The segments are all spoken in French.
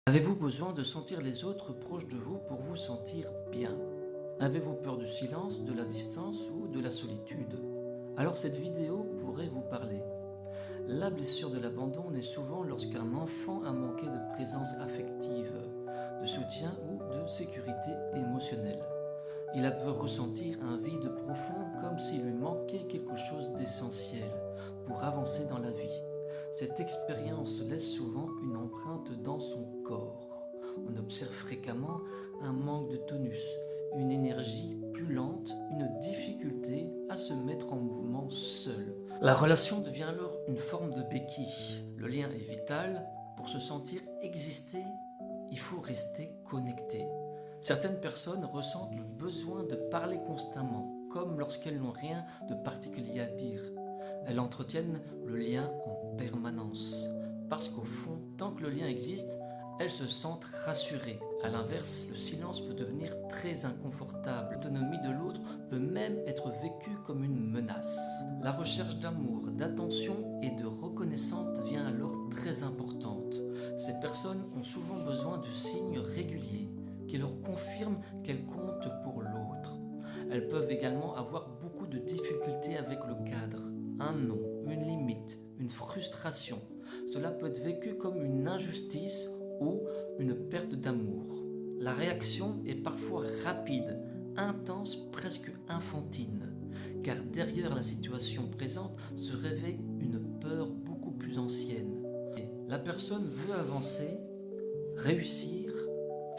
Avez-vous besoin de sentir les autres proches de vous pour vous sentir bien? Avez-vous peur du silence, de la distance ou de la solitude? Alors cette vidéo pourrait vous parler. La blessure de l'abandon naît souvent lorsqu'un enfant a manqué de présence affective, de soutien ou de sécurité émotionnelle. Il a pu ressentir un vide profond comme s'il lui manquait quelque chose d'essentiel pour avancer dans la vie. Cette expérience laisse souvent une empreinte dans son corps. On observe fréquemment un manque de tonus, une énergie plus lente, une difficulté à se mettre en mouvement seul. La relation devient alors une forme de béquille. Le lien est vital. Pour se sentir exister, il faut rester connecté. Certaines personnes ressentent le besoin de parler constamment, comme lorsqu'elles n'ont rien de particulier à dire. Elles entretiennent le lien en permanence, parce qu'au fond, tant que le lien existe, elles se sentent rassurées. A l'inverse, le silence peut devenir très inconfortable. L'autonomie de l'autre peut même être vécue comme une menace. La recherche d'amour, d'attention et de reconnaissance devient alors très importante. Ces personnes ont souvent besoin de signes réguliers qui leur confirment qu'elles comptent pour l'autre. Elles peuvent également avoir beaucoup de difficultés avec le cadre, un non, une limite, une frustration. Cela peut être vécu comme une injustice ou une perte d'amour. La réaction est parfois rapide, intense, presque infantile, car derrière la situation présente se réveille une peur beaucoup plus ancienne. La personne veut avancer, réussir,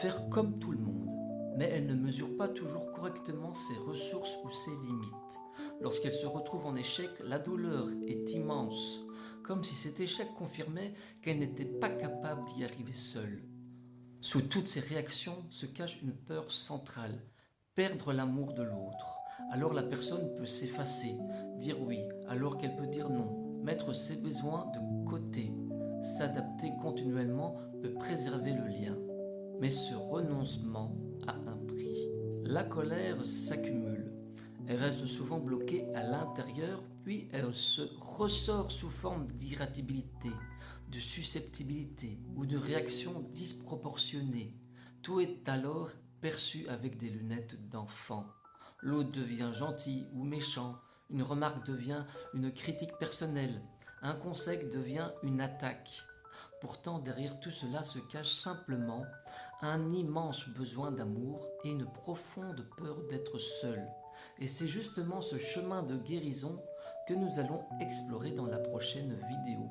faire comme tout le monde, mais elle ne mesure pas toujours correctement ses ressources ou ses limites. Lorsqu'elle se retrouve en échec, la douleur est immense, comme si cet échec confirmait qu'elle n'était pas capable d'y arriver seule. Sous toutes ces réactions se cache une peur centrale, perdre l'amour de l'autre. Alors la personne peut s'effacer, dire oui, alors qu'elle peut dire non, mettre ses besoins de côté. S'adapter continuellement peut préserver le lien. Mais ce renoncement a un prix. La colère s'accumule. Elle reste souvent bloquée à l'intérieur, puis elle se ressort sous forme d'irritabilité, de susceptibilité ou de réaction disproportionnée. Tout est alors perçu avec des lunettes d'enfant. L'autre devient gentil ou méchant, une remarque devient une critique personnelle, un conseil devient une attaque. Pourtant, derrière tout cela se cache simplement un immense besoin d'amour et une profonde peur d'être seul. Et c'est justement ce chemin de guérison que nous allons explorer dans la prochaine vidéo.